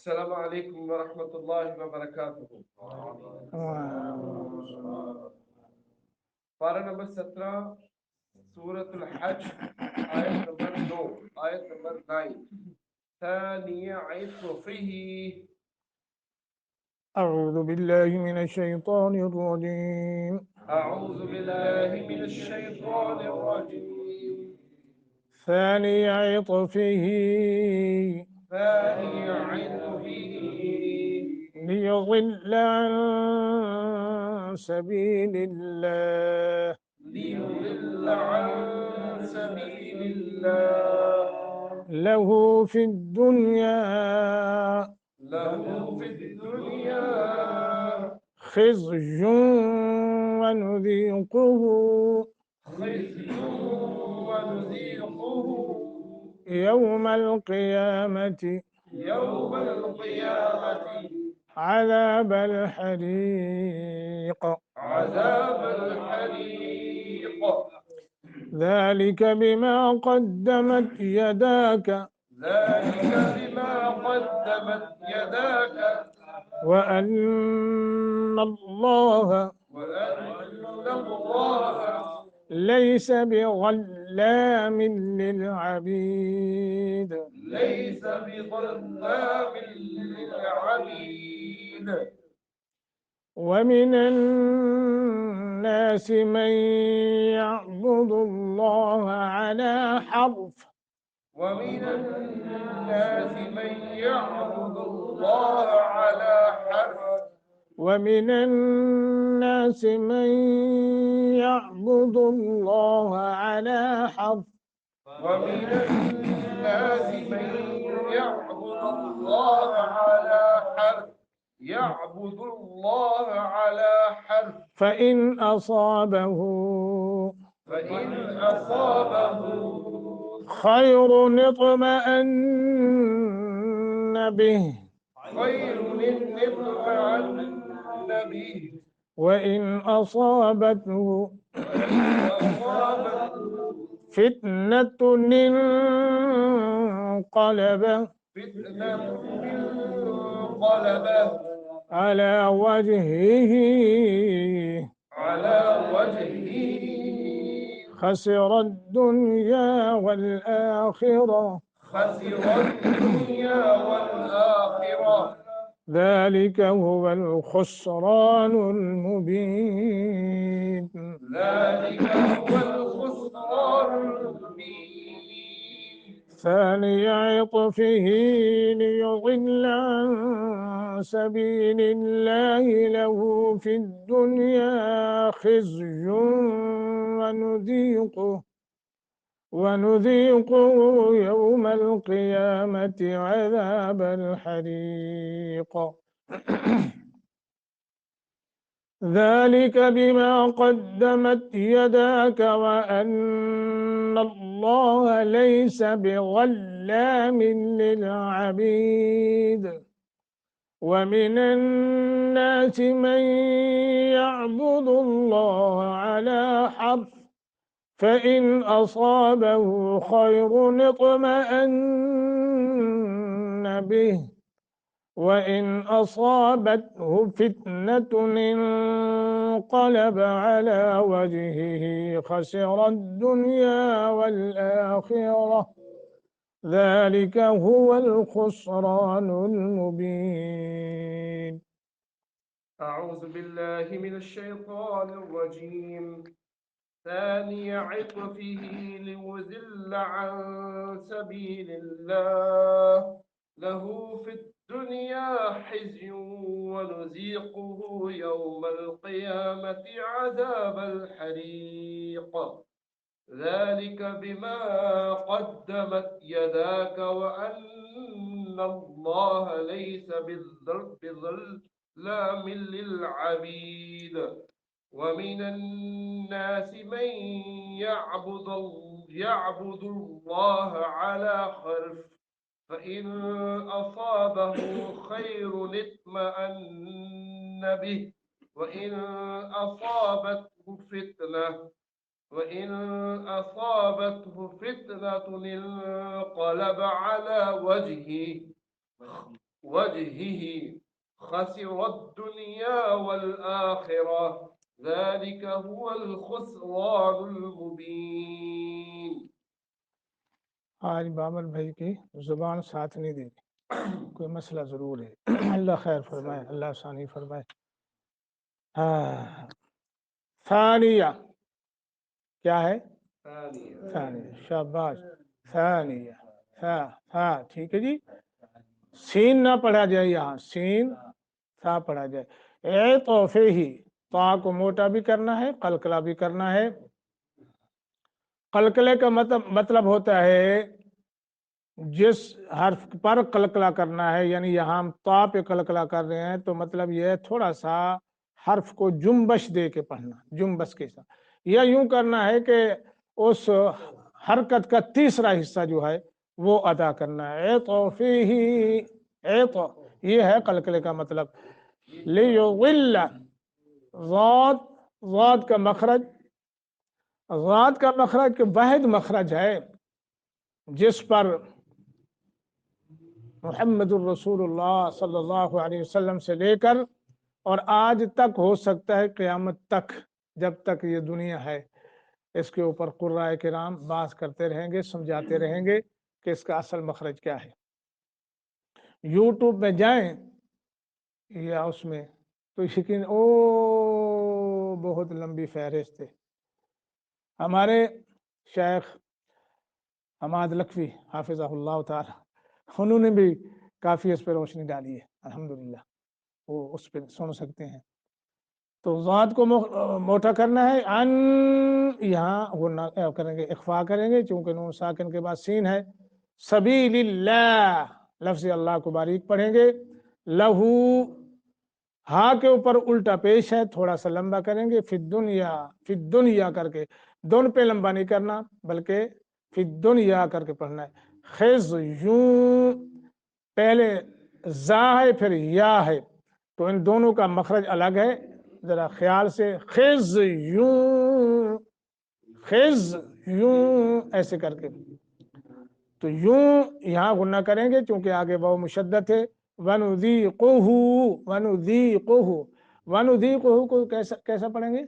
السلام عليكم ورحمة الله وبركاته. पारा नंबर 17 सूरतुल हज आयत नंबर 9 आयत नंबर 9 ثانية عطفه. أعوذ بالله من الشيطان الرجيم. أعوذ بالله من الشيطان الرجيم. ثاني عطفه ثاني عطفه ليضل عن سبيل الله ليضل عن سبيل الله له في الدنيا له في الدنيا خزي ونذيقه خزي ونذيقه يوم القيامة يوم القيامة عذاب الحريق. عذاب الحريق. ذلك بما قدمت يداك ذلك بما قدمت يداك وأن الله وأن الله ليس بظلام للعبيد. ليس بظلام للعبيد. ومن الناس من يعبد الله على حرف ومن الناس من يعبد الله على حرف ومن الناس من يعبد الله على حرف ومن الناس من يعبد الله على حرف يعبد الله على حرف فإن أصابه خير اطمأن به خير اطمأن به وإن أصابته فتنة انقلب على وجهه خسر الدنيا والآخرة ذلك هو الخسران المبين. ثاني عطفه ليضل عن سبيل الله له في الدنيا خزي ونذيقه يوم القيامة عذاب الحريق. ذلك بما قدمت يداك وأن الله ليس بظلام للعبيد. ومن الناس من يعبد الله على حرف فإن أصابه خير اطمأن به وإن أصابته فتنة انقلب على وجهه خسر الدنيا والآخرة ذلك هو الخسران المبين. أعوذ بالله من الشيطان الرجيم. ثاني عطفه ليضل عن سبيل الله له في الدنيا خزي ونذيقه يوم القيامة عذاب الحريق. ذلك بما قدمت يداك وأن الله ليس بظلام للعبيد. ومن الناس من يعبد الله على حرف فإن أصابه خير اطمأن به وإن أصابته فتنة انقلب على وجهه وجهه خسر الدنيا والآخرة ذلك هو الخسران المبين. آج بابر بھائی کی زبان ساتھ نہیں دے رہی، کوئی مسئلہ ضرور ہے۔ اللہ خیر فرمائے، اللہ آسانی فرمائے۔ ثانیہ کیا ہے؟ ثانیہ، شاباش، ثانیہ، ٹھیک ہے جی۔ سین نہ پڑھا جائے، یہاں سین تھا پڑھا جائے۔ اے توفے ہی، تا کو موٹا بھی کرنا ہے، قلقلہ بھی کرنا ہے۔ قلقلے کا مطلب ہوتا ہے جس حرف پر قلقلہ کرنا ہے، یعنی یہاں ہم تا پہ قلقلہ کر رہے ہیں تو مطلب یہ ہے تھوڑا سا حرف کو جنبش دے کے پڑھنا، جنبش کے ساتھ، یا یوں کرنا ہے کہ اس حرکت کا تیسرا حصہ جو ہے وہ ادا کرنا ہے۔ اے توفی ہی، اے تو یہ ہے قلقلے کا مطلب۔ لیضل، ضاد کا مخرج، ضاد کا مخرج کے واحد مخرج ہے جس پر محمد الرسول اللہ صلی اللہ علیہ وسلم سے لے کر اور آج تک ہو سکتا ہے قیامت تک، جب تک یہ دنیا ہے، اس کے اوپر قرائے کرام بحث کرتے رہیں گے، سمجھاتے رہیں گے کہ اس کا اصل مخرج کیا ہے۔ یوٹیوب میں جائیں یا اس میں تو یقین بہت لمبی فہرست ہے۔ ہمارے شیخ حماد لکھوی حافظہ اللہ تعالی، انہوں نے بھی کافی اس پہ روشنی ڈالی ہے، الحمدللہ، وہ اس پہ سن سکتے ہیں۔ تو ذات کو موٹا کرنا ہے، ان یہاں غنہ کریں گے، اخفا کریں گے چونکہ نون ساکن کے بعد سین ہے۔ سبیل اللہ، لفظ اللہ کو باریک پڑھیں گے۔ لہو، ہاں کے اوپر الٹا پیش ہے، تھوڑا سا لمبا کریں گے۔ فی الدنیا، فی الدنیا کر کے دون پہ لمبا نہیں کرنا بلکہ فی الدنیا کر کے پڑھنا ہے۔ خزیون، پہلے زا ہے پھر یا ہے تو ان دونوں کا مخرج الگ ہے، ذرا خیال سے۔ خزیون، خزیون ایسے کر کے، تو یوں یہاں غنہ کریں گے چونکہ آگے واو مشدد ہے۔ وَنُذِيقُهُ، وَنُذِيقُهُ، وَنُذِيقُهُ کو کیسا پڑھیں گے؟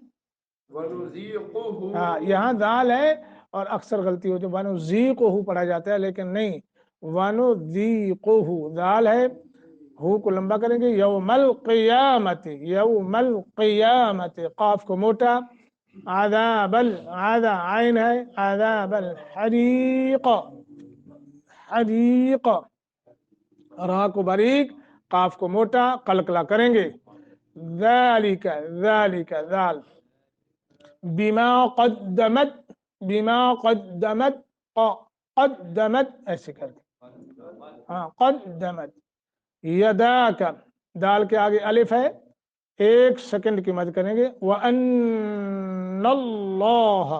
وَنُذِيقُهُ، ہاں، یہاں دال ہے اور اکثر غلطی ہو جو وَنُذِيقُهُ پڑھا جاتا ہے، لیکن نہیں، وَنُذِيقُهُ دال ہے، ہو کو لمبا کریں گے۔ یوم القیامت، یوم القیامت، قاف کو موٹا۔ عذاب عین ہے، عذاب الحریق، حریق، را کو باریک، قاف کو موٹا، قلقلہ کریں گے۔ ذالک، ذالک ذال، بما قدمت، بما قدمت، قدمت ایسے کر کے، ہاں قدمت۔ یداک، دال کے آگے الف ہے، 1 سیکنڈ کی مد کریں گے۔ وَأَنَّ اللَّهَ،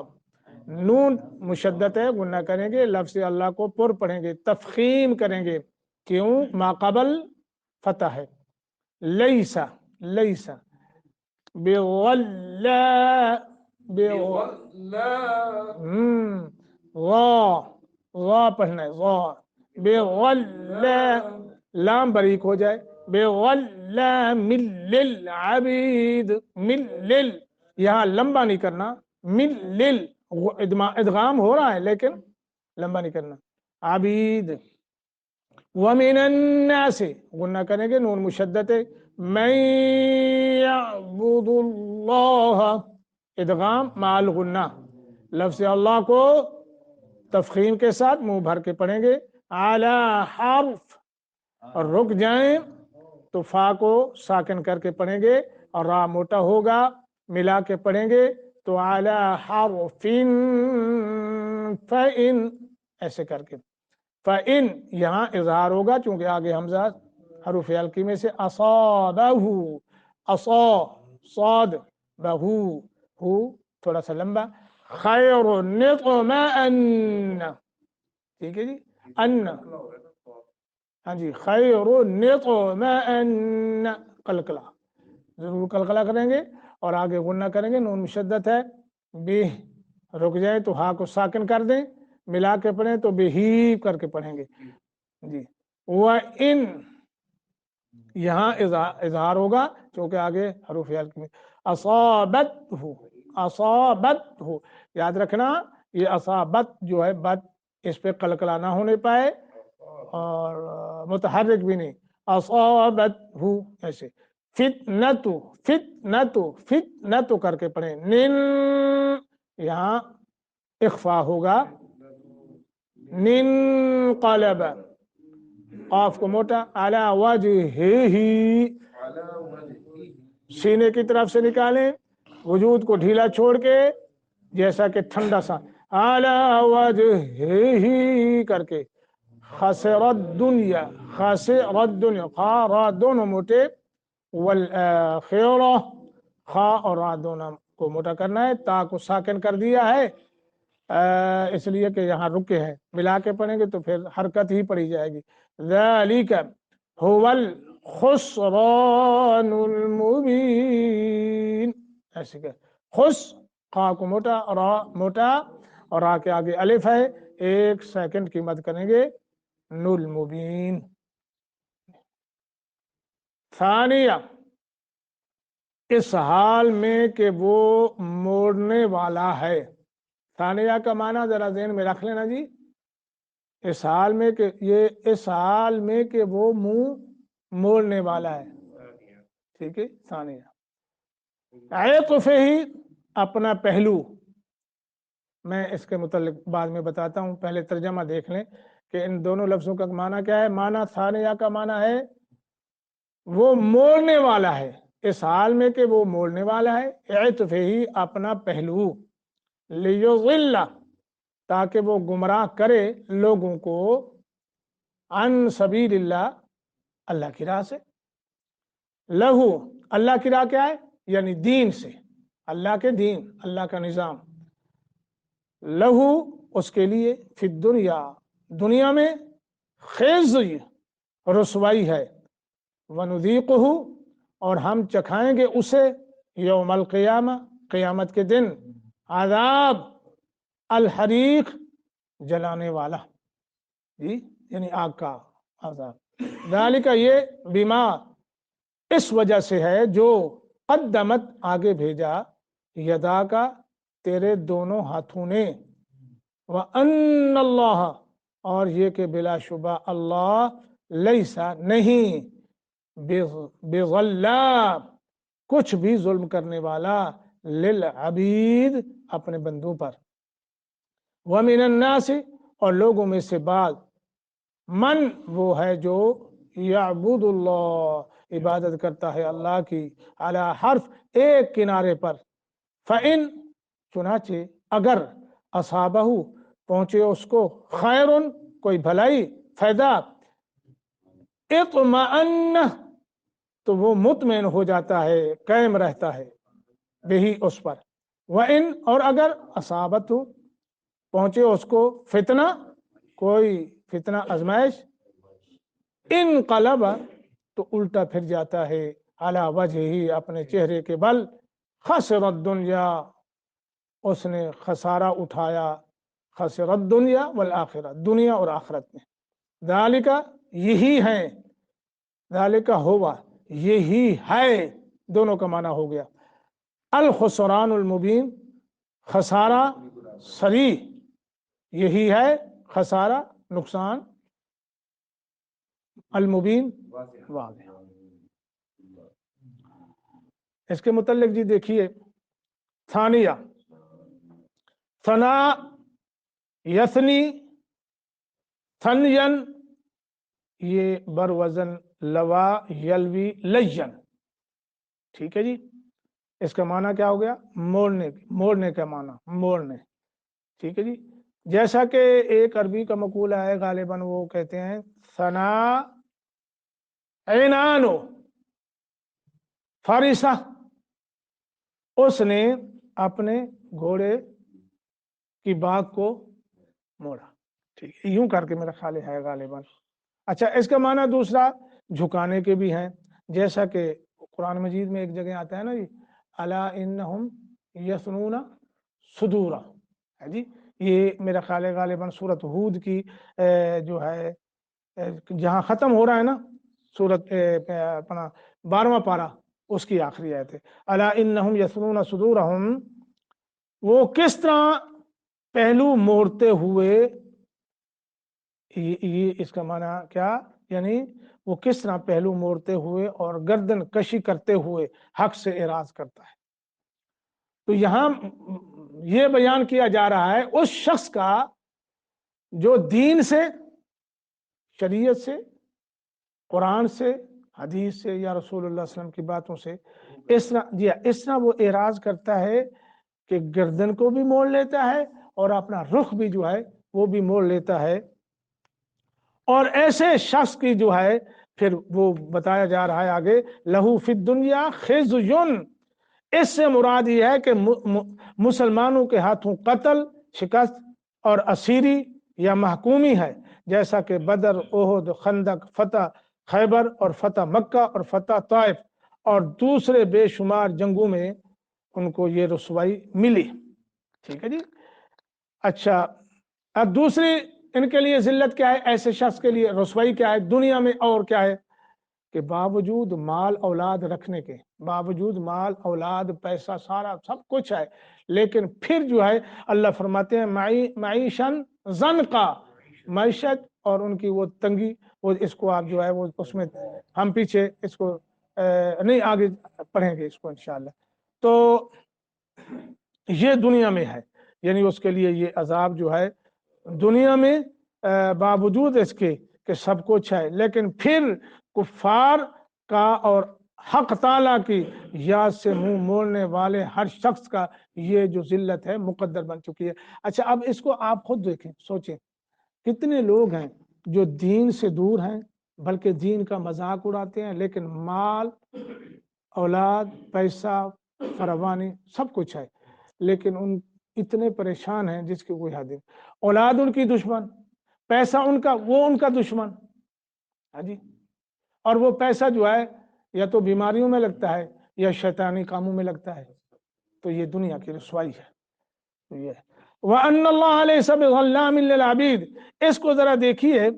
نون مشدد ہے، غنہ کریں گے، لفظ اللہ کو پر پڑھیں گے، تفخیم کریں گے، کیوں؟ ما قبل فتح ہے۔ لیسا، لیسا بغلا، غا پڑھنا ہے، غا، بغلا، لام باریک ہو جائے۔ بغلام للعبید، ملل، یہاں لمبا نہیں کرنا، ملل، ادغام ہو رہا ہے لیکن لمبا نہیں کرنا۔ عبید، وَمِنَ النَّاسِ، غنہ کریں گے، نون مشدد ہے۔ مَن يَعْبُدُ اللَّهَ، ادغام مع الغنہ، لفظ اللہ کو تفخیم کے ساتھ منہ بھر کے پڑھیں گے۔ عَلَى حرف، اور رک جائیں تو فا کو ساکن کر کے پڑھیں گے اور را موٹا ہوگا، ملا کے پڑھیں گے تو عَلَى حرف فَإِن ایسے کر کے۔ فَإِن یہاں اظہار ہوگا چونکہ آگے حمزہ حروف حلقی میں سے۔ أَصَابَهُ، أَصَا، صاد، بہو، ہو تھوڑا سا لمبا۔ خیر نطمئن، ٹھیک ہے جی، ان، ہاں جی، خیر نطمئن، قلقلہ ضرور قلقلہ کریں گے اور آگے غنہ کریں گے، نون مشدد ہے۔ بہ، رک جائے تو ہا کو ساکن کر دیں، ملا کے پڑھیں تو بہی کر کے پڑھیں گے جی۔ وَإِن، یہاں اظہار ہوگا کیونکہ آگے حروف حلق میں اصابت ہو یاد رکھنا یہ اصابت جو ہے بت اس پہ قلقلہ نہ ہونے پائے اور متحرک بھی نہیں اصابت ہو ایسے فتنتو فتنتو فتنتو کر کے پڑھیں نن یہاں اخفا ہوگا نن قلب قاف کو موٹا علی وجہہ سینے کی طرف سے نکالیں وجود کو ڈھیلا چھوڑ کے جیسا کہ ٹھنڈا سا علی وجہہ کر کے خسرت دنیا خسرت دنیا خا را دونوں موٹے والآخرہ خا اور را دونوں کو موٹا کرنا ہے تا کو ساکن کر دیا ہے اس لیے کہ یہاں رکے ہیں ملا کے پڑھیں گے تو پھر حرکت ہی پڑی جائے گی ذالک هو الخسران المبین ایسے کہ خس خا کو موٹا را موٹا اور را کے آگے الف ہے 1 سیکنڈ کی مد کریں گے نل مبین ثانیہ اس حال میں کہ وہ موڑنے والا ہے ثانیہ کا معنی ذرا ذہن میں رکھ لینا جی اس حال میں کہ یہ اس حال میں کہ وہ منہ موڑنے والا ہے ٹھیک ہے ثانیہ عطف ہی اپنا پہلو میں اس کے متعلق بعد میں بتاتا ہوں پہلے ترجمہ دیکھ لیں کہ ان دونوں لفظوں کا معنی کیا ہے معنی ثانیہ کا معنی ہے وہ موڑنے والا ہے اس حال میں کہ وہ موڑنے والا ہے عطف ہی اپنا پہلو لیضل تاکہ وہ گمراہ کرے لوگوں کو عن سبیل اللہ اللہ کی راہ سے لہو اللہ کی راہ کیا ہے یعنی دین سے اللہ کے دین اللہ کا نظام لہو اس کے لیے فی الدنیا دنیا میں خزی رسوائی ہے ونذیقہ اور ہم چکھائیں گے اسے یوم القیامہ قیامت کے دن عذاب الحریق جلانے والا جی یعنی آگ کا عذاب ذالک یہ بما اس وجہ سے ہے جو قدمت آگے بھیجا یدا کا تیرے دونوں ہاتھوں نے وَأَنَّ اللَّهَ اور یہ کہ بلا شبہ اللہ لیسا نہیں بظلام کچھ بھی ظلم کرنے والا للعبید اپنے بندوں پر وَمِنَ النَّاسِ اور لوگوں میں سے بعض من وہ ہے جو یعبد اللہ عبادت کرتا ہے اللہ کی علی حرف ایک کنارے پر فَإِن چنانچہ اگر اصابہ پہنچے اس کو خیرن کوئی بھلائی فائدہ اطمئن تو وہ مطمئن ہو جاتا ہے قائم رہتا ہے بہی اس پر وَإِن اور اگر اصابت پہنچے اس کو فتنہ کوئی فتنہ آزمائش انقلب تو الٹا پھر جاتا ہے علی وجہ ہی اپنے چہرے کے بل خسر الدنیا اس نے خسارہ اٹھایا خسر الدنیا والآخرہ دنیا اور آخرت میں ذالک یہی ہے ذالک ہوا یہی ہے دونوں کا معنی ہو گیا الخسران المبین خسارہ صریح یہی ہے خسارہ نقصان المبین واضح اس کے متعلق جی دیکھیے ثانیہ ثنا یثنی ثنین یہ بر وزن لوا یلوی لین ٹھیک ہے جی اس کا معنی کیا ہو گیا موڑنے کا معنی موڑنے ٹھیک ہے جی جیسا کہ ایک عربی کا مقولہ ہے غالباً وہ کہتے ہیں ثنا عینانو فارسہ اس نے اپنے گھوڑے کی باغ کو موڑا ٹھیک ہے یوں کر کے میرا خیال ہے غالباً اچھا اس کا معنی دوسرا جھکانے کے بھی ہیں جیسا کہ قرآن مجید میں ایک جگہ آتا ہے نا جی الا انہم یثنون صدورا ہے جی یہ میرا خیال ہے غالباً سورۃ ہود کی جو ہے جہاں ختم ہو رہا ہے نا सूरत अपना 12वां पारा उसकी आखिरी आयत है, अला इन्नहुम यसनून सुदूरहुम, वो किस तरह पहलू मोड़ते हुए, ये इसका माना क्या, यानी वो किस तरह पहलू मोड़ते हुए और गर्दन कशी करते हुए हक से एराज करता है। तो यहाँ ये बयान किया जा रहा है उस शख्स का जो दीन से, शरीयत से, कुरान से, हदीस से या रसूलुल्लाह सल्लल्लाहु अलैहि वसल्लम की बातों से इस तरह वो एराज करता है कि गर्दन को भी मोड़ लेता है और अपना रुख भी जो है वो भी मोड़ लेता है। और ऐसे शख्स की जो है फिर वो बताया जा रहा है आगे, लहू फिद दुनिया खिज़युन, इससे मुराद ये है कि मुसलमानों के हाथों कत्ल, शिकस्त और असीरी या महकूमी है, जैसा कि बदर, ओहद, खंदक, फतह खैबर और फतह मक्का और फतह ताइफ और दूसरे बेशुमार जंगों में उनको ये रुसवाई मिली। ठीक है जी। अच्छा, अब दूसरी इनके लिए जिल्लत क्या है, ऐसे शख्स के लिए रुसवाई क्या है दुनिया में, और क्या है कि बावजूद माल औलाद रखने के, बावजूद माल औलाद पैसा सारा सब कुछ है, लेकिन फिर जो है अल्लाह फरमाते हैं माईशन ज़नका, मैशत और उनकी वो तंगी, वो इसको आप जो है वो उसमें हम पीछे इसको नहीं आगे पढ़ेंगे इसको इंशाअल्लाह। तो ये दुनिया में है, यानी उसके लिए ये अजाब जो है दुनिया में बावजूद इसके कि सब कुछ है, लेकिन फिर कुफार का और हक ताला की याद से मुंह मोड़ने वाले हर शख्स का ये जो जिल्लत है मुकद्दर बन चुकी है। अच्छा, अब इसको आप खुद देखें, सोचें कितने लोग हैं जो दीन से दूर हैं, बल्कि दीन का मजाक उड़ाते हैं, लेकिन माल औलाद पैसा फरावानी सब कुछ है, लेकिन उन इतने परेशान हैं जिसकी कोई हद नहीं। औलाद उनकी दुश्मन, पैसा उनका दुश्मन, हाँ जी। और वो पैसा जो है या तो बीमारियों में लगता है या शैतानी कामों में लगता है। तो ये दुनिया की रुसवाई है। तो ये व अन्नल्लाह लैसा बिज़ल्लामिन लिल अबीद, इसको जरा देखिए,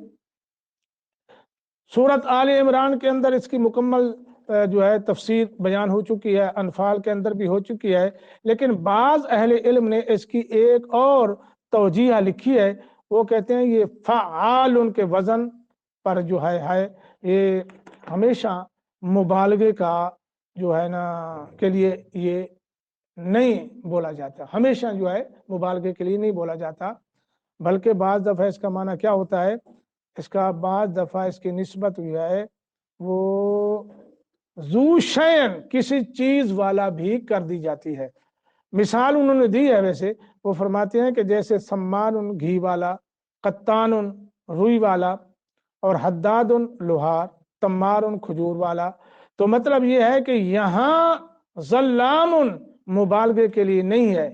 सूरत आले इमरान के अंदर इसकी मुकम्मल जो है तफसीर बयान हो चुकी है, अनफाल के अंदर भी हो चुकी है, लेकिन बाज अहले इल्म ने इसकी एक और तौजीह लिखी है। वो कहते हैं ये फ़आल उनके वज़न पर जो है ये हमेशा मुबालगे का जो है ना के लिए ये नहीं बोला जाता, हमेशा जो है मुबालगे के लिए नहीं बोला जाता, बल्कि बाज़ दफ़ा इसका माना क्या होता है, इसका बाज़ दफ़ा इसकी निस्बत जो है वो ज़ू शैन किसी चीज़ वाला भी कर दी जाती है। मिसाल उन्होंने दी है, वैसे वो फरमाते हैं कि जैसे सम्मान घी वाला, कत्तान रुई वाला और हद्दाद लोहार, तम्मार खजूर वाला। तो मतलब ये है कि यहाँ ज़ल्लाम मुबालगे के लिए नहीं है,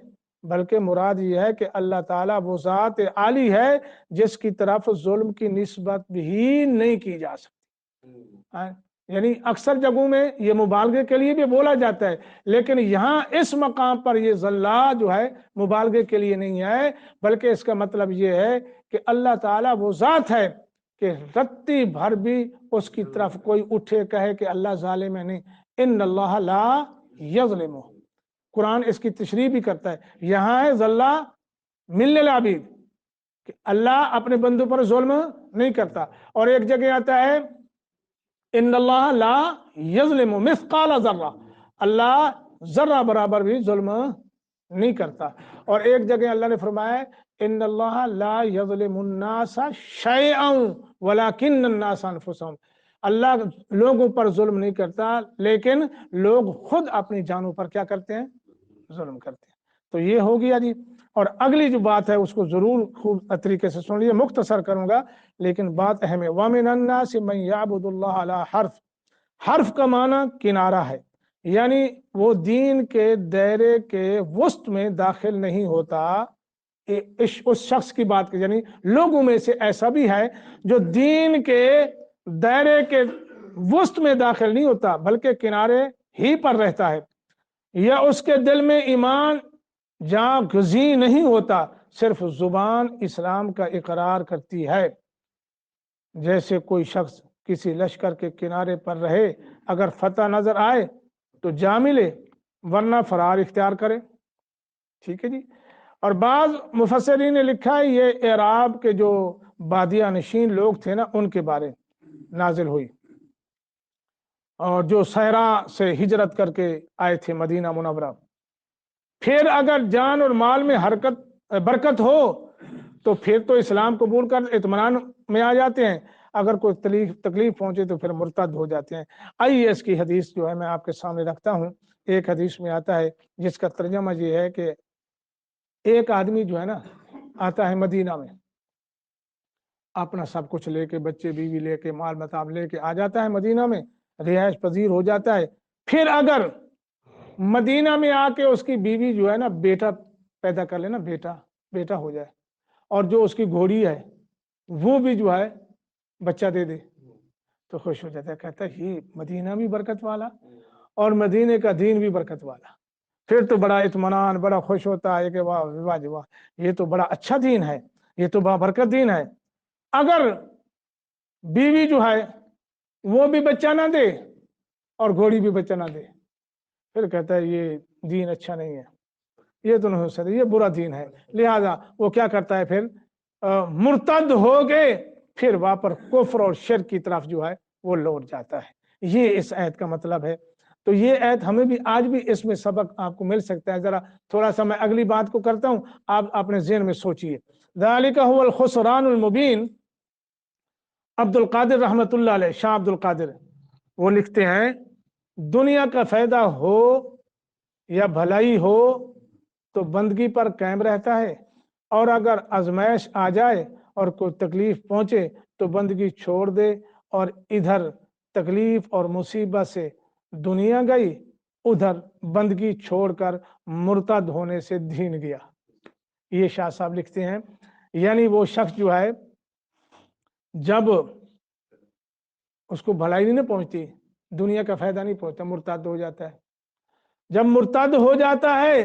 बल्कि मुराद ये है कि अल्लाह ताला वो ज़ात आली है जिसकी तरफ जुल्म की निस्बत भी नहीं की जा सकती। यानी अक्सर जगहों में ये मुबालगे के लिए भी बोला जाता है, लेकिन यहाँ इस मकाम पर ये ज़ल्ला जो है मुबालगे के लिए नहीं है, बल्कि इसका मतलब ये है कि अल्लाह ताला वो ज़ात है कि रत्ती भर भी उसकी तरफ कोई उठे कहे कि अल्लाह ज़ालिम है, नहीं। इन्नल्लाह ला यज़लिमु, कुरान इसकी तशरीह भी करता है। यहाँ है ज़ल्ला मिल्लिल अबीद कि अल्लाह अपने बंदों पर जुल्म नहीं करता, और एक जगह आता है इन्नल्लाह ला यज़लिमु मिस्काल ज़र्रा, अल्लाह जर्रा बराबर भी जुल्म नहीं करता। और एक जगह अल्लाह ने फरमाया इन्नल्लाह ला यज़लिमुन्नासा शैअन वलाकिन्नन्नासा अनफुसहुम, अल्लाह लोगों पर जुल्म नहीं करता, लेकिन लोग खुद अपनी जानों पर क्या करते हैं, जुल्म करते हैं। तो ये हो गया जी। और अगली जो बात है उसको जरूर खूब तरीके से सुन लीजिए, मुख्तसर करूंगा लेकिन बात अहम है। वमिनन्नासि मन यअबुदुल्लाह अला हर्फ, हर्फ का माना किनारा है, यानी वो दीन के दायरे के वस्त में दाखिल नहीं होता। उस शख्स की बात की, यानी लोगों में से ऐसा भी है जो दीन के दायरे के वस्त में दाखिल नहीं होता, बल्कि किनारे ही पर रहता है, या उसके दिल में ईमान जहाँ गुज़ी नहीं होता, सिर्फ जुबान इस्लाम का इकरार करती है। जैसे कोई शख्स किसी लश्कर के किनारे पर रहे, अगर फतह नजर आए तो जा मिले वरना फरार इख्तियार करे। ठीक है जी। और बाज मुफस्सिरीन ने लिखा है ये एराब के जो बादिया नशीन लोग थे ना उनके बारे नाजिल हुई, और जो सहरा से हिजरत करके आए थे मदीना मुनव्वरा। फिर अगर जान और माल में हरकत बरकत हो तो फिर तो इस्लाम कबूल कर इत्मीनान में आ जाते हैं, अगर कोई तकलीफ पहुंचे तो फिर मुर्तद हो जाते हैं। आइए इसकी हदीस जो है मैं आपके सामने रखता हूँ। एक हदीस में आता है जिसका तर्जमा ये है कि एक आदमी जो है ना आता है मदीना में, अपना सब कुछ लेके, बच्चे बीवी लेके, माल मताब लेके आ जाता है मदीना में, रिहाइश पजीर हो जाता है। फिर अगर मदीना में आके उसकी बीवी जो है ना बेटा पैदा कर लेना, बेटा हो जाए, और जो उसकी घोड़ी है वो भी जो है बच्चा दे दे, तो खुश हो जाता है, कहता है ये मदीना भी बरकत वाला और मदीने का दीन भी बरकत वाला। फिर तो बड़ा इत्मीनान, बड़ा खुश होता है कि वाह वाह वाह, ये तो बड़ा अच्छा दीन है, ये तो बड़ा बरकत दीन है। अगर बीवी जो है वो भी बच्चा ना दे और घोड़ी भी बच्चा ना दे, फिर कहता है ये दीन अच्छा नहीं है, ये तो नहीं हो सकता, ये बुरा दीन है। लिहाजा वो क्या करता है, फिर मुर्तद हो गए, फिर वहां पर कुफ्र और शिर्क की तरफ जो है वो लौट जाता है। ये इस आयत का मतलब है। तो ये आयत हमें भी आज भी इसमें सबक आपको मिल सकता है। जरा थोड़ा सा मैं अगली बात को करता हूं, आप अपने ज़हन में सोचिए। ज़ालिका हुवल खुसरानुल मुबीन। अब्दुल कादिर रहमतुल्लाह अलैह, शाह अब्दुल कादिर, वो लिखते हैं दुनिया का फायदा हो या भलाई हो तो बंदगी पर कायम रहता है, और अगर आजमाइश आ जाए और कोई तकलीफ पहुंचे तो बंदगी छोड़ दे, और इधर तकलीफ और मुसीबत से दुनिया गई, उधर बंदगी छोड़कर मुर्तद होने से दीन गया। ये शाह साहब लिखते हैं, यानी वो शख्स जो है जब उसको भलाई नहीं पहुंचती, दुनिया का फायदा नहीं पहुंचता, मुर्तद हो जाता है। जब मुर्तद हो जाता है,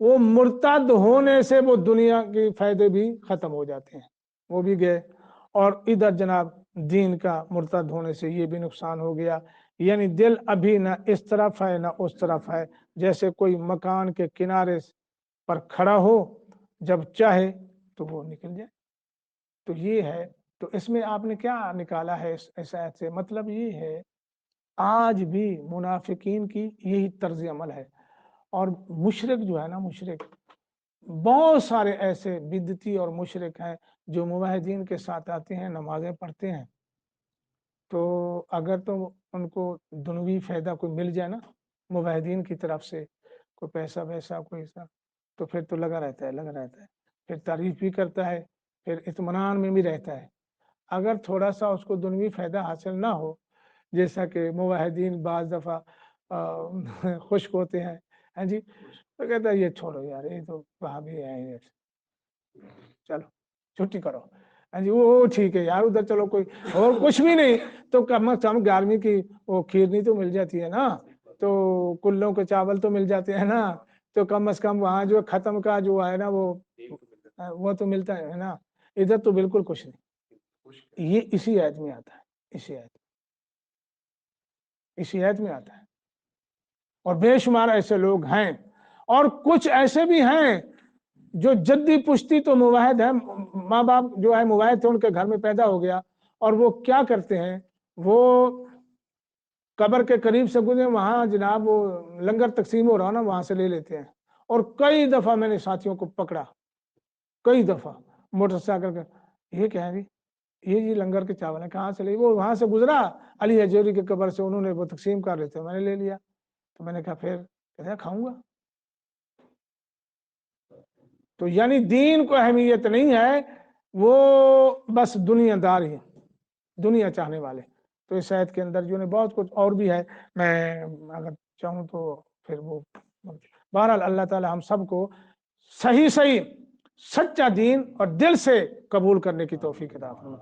वो मुर्तद होने से वो दुनिया के फायदे भी खत्म हो जाते हैं, वो भी गए, और इधर जनाब दीन का मुर्तद होने से ये भी नुकसान हो गया। यानी दिल अभी ना इस तरफ है ना उस तरफ है, जैसे कोई मकान के किनारे पर खड़ा हो, जब चाहे तो वो निकल जाए। तो ये है। तो इसमें आपने क्या निकाला है इस आयत से? मतलब ये है आज भी मुनाफिकीन की यही तर्ज अमल है। और मुशरिक जो है ना, मुशरिक बहुत सारे ऐसे बिदती और मुशरिक हैं जो मुवाहिदीन के साथ आते हैं, नमाजें पढ़ते हैं, तो अगर तो उनको दुनवी फायदा कोई मिल जाए ना मुवाहिदीन की तरफ से, कोई पैसा वैसा कोई सा, तो फिर तो लगा रहता है, फिर तारीफ भी करता है, फिर इत्मीनान में भी रहता है। अगर थोड़ा सा उसको दुनवी फायदा हासिल ना हो, जैसा कि मुवाहिदीन बाज दफ़ा खुश्क होते हैं, हाँ जी, तो कहता है ये छोड़ो यार, ये तो वहाँ भी है, चलो छुट्टी करो, हाँ जी, वो ठीक है यार, उधर चलो, कोई और कुछ भी नहीं तो कम से कम गर्मी की वो खीरनी तो मिल जाती है ना, तो कुल्लों के चावल तो मिल जाते हैं ना, तो कम से कम वहाँ जो खत्म का जो है ना वो तो मिलता है ना। इधर तो बिल्कुल कुछ नहीं। ये इसी आयत में आता है, इसी आयत में आता है। और बेशुमार ऐसे लोग हैं, और कुछ ऐसे भी हैं जो जद्दी पुश्ती तो मुवाहिद है, माँ बाप जो है मुवाहिद थे, उनके घर में पैदा हो गया, और वो क्या करते हैं, वो कब्र के करीब से गुजरे, वहां जनाब वो लंगर तकसीम हो रहा ना, वहां से ले लेते हैं। और कई दफा मैंने साथियों को पकड़ा, कई दफा मोटरसाइकिल का, ये क्या है ये जी लंगर के चावल है, कहाँ से ले? वो वहां से गुजरा अली हजूरी के कब्र से, उन्होंने वो तकसीम कर रहे थे, मैंने ले लिया। तो मैंने कहा फिर कहते खाऊंगा। तो यानी दीन को अहमियत नहीं है, वो बस दुनियादार ही, दुनिया चाहने वाले। तो इस आयत के अंदर जो है बहुत कुछ और भी है, मैं अगर चाहूँ तो फिर वो, बहरहाल अल्लाह ताला हम सबको सही सच्चा दीन और दिल से कबूल करने की तौफीक अता फरमाए।